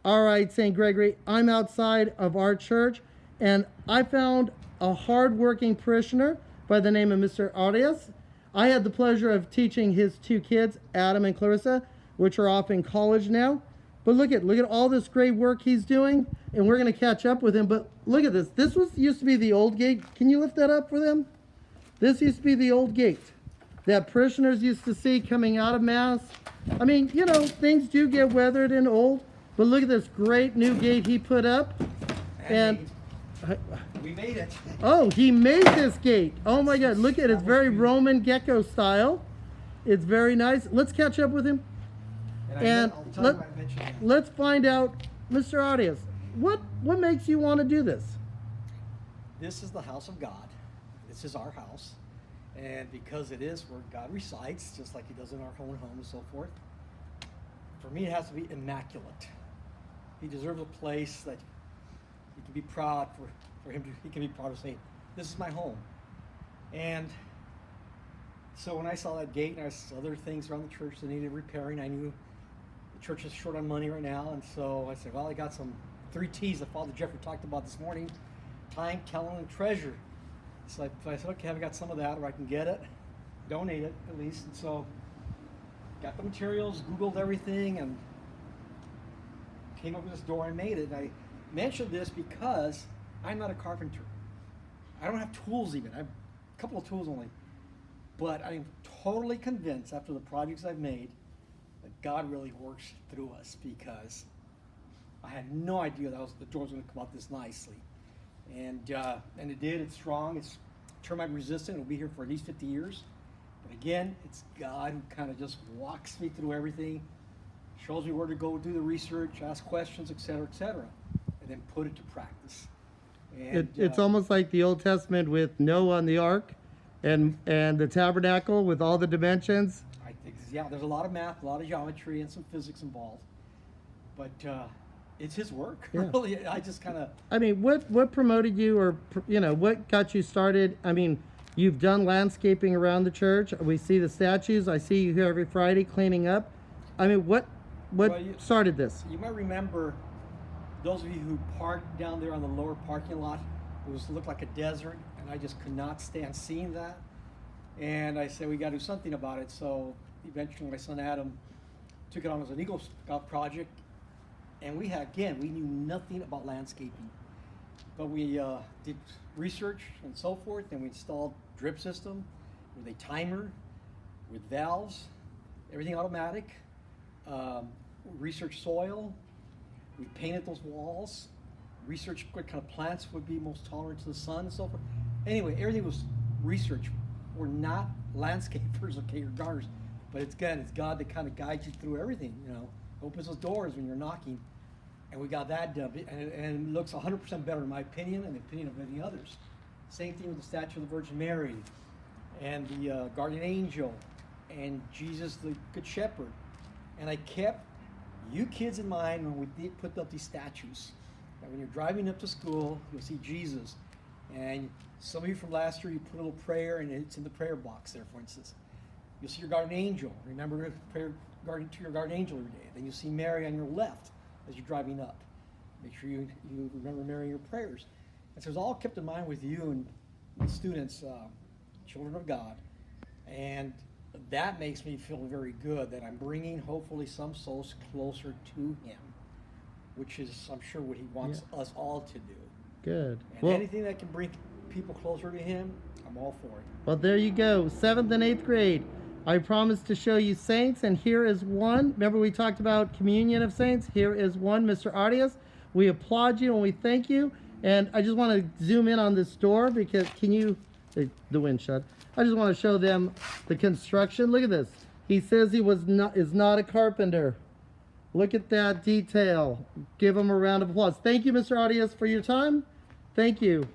All right, St. Gregory, I'm outside of our church, and I found a hardworking parishioner by the name of Mr. Arias. I had the pleasure of teaching his two kids, Adam and Clarissa, which are off in college now. But look at all this great work he's doing, and we're going to catch up with him. But look at this. This was used to be the old gate. Can you lift that up for them? This used to be the old gate that parishioners used to see coming out of Mass. I mean, you know, things do get weathered and old, but look at this great new gate he put up. And we made it. Oh, he made this gate. Oh my God, look at it. It's very Roman gecko style. It's very nice. Let's catch up with him. And let's find out, Mr. Arias, what makes you want to do this? This is the house of God. This is our house. And because it is where God resides, just like he does in our own home and so forth, for me it has to be immaculate. He deserves a place that he can be proud for him to, he can be proud of saying, this is my home. And so when I saw that gate and I saw other things around the church that needed repairing, I knew the church is short on money right now. And so I said, well, I got some 3 T's that Father Jeffrey talked about this morning: time, talent, and treasure. So I said, okay, I've got some of that, or I can get it, donate it at least. And so got the materials, Googled everything, and came up with this door and made it. And I mentioned this because I'm not a carpenter. I don't have tools even. I have a couple of tools only. But I'm totally convinced after the projects I've made that God really works through us, because I had no idea that the door was going to come out this nicely. And it did. It's strong. It's termite resistant. It'll be here for at least 50 years. But again, it's God who kind of just walks me through everything, shows me where to go do the research, ask questions, etc., and then put it to practice. And it's almost like the Old Testament with Noah on the ark, and the tabernacle with all the dimensions. I think, yeah, there's a lot of math, a lot of geometry, and some physics involved. But it's his work, Yeah. really. I just kind of... I mean, what promoted you, or, you know, what got you started? I mean, you've done landscaping around the church. We see the statues. I see you here every Friday cleaning up. I mean, what started this? You might remember, those of you who parked down there on the lower parking lot, it looked like a desert, and I just could not stand seeing that. And I said, we got to do something about it. So eventually my son Adam took it on as an Eagle Scout project. And we knew nothing about landscaping. But we did research and so forth, and we installed drip system with a timer, with valves, everything automatic. Research soil. We painted those walls. Research what kind of plants would be most tolerant to the sun and so forth. Anyway, everything was research. We're not landscapers, okay, or gardeners, but it's God that kind of guides you through everything, you know. Opens those doors when you're knocking, and we got that done, and it looks 100% better in my opinion and the opinion of many others. Same thing with the statue of the Virgin Mary, and the guardian angel, and Jesus the Good Shepherd. And I kept you kids in mind when we put up these statues. That when you're driving up to school, you'll see Jesus, and some of you from last year, you put a little prayer, and it's in the prayer box there, for instance. You'll see your guardian angel. Remember to pray to your guardian angel every day. Then you'll see Mary on your left as you're driving up. Make sure you remember Mary in your prayers. And so it's all kept in mind with you and the students, children of God. And that makes me feel very good that I'm bringing, hopefully, some souls closer to Him, which is, I'm sure, what He wants us all to do. Good. And anything that can bring people closer to Him, I'm all for it. Well, there you go. 7th and 8th grade. I promised to show you saints, and here is one. Remember we talked about communion of saints? Here is one, Mr. Arias. We applaud you and we thank you. And I just want to zoom in on this door because the wind shut. I just want to show them the construction. Look at this. He says he is not a carpenter. Look at that detail. Give him a round of applause. Thank you, Mr. Arias, for your time. Thank you.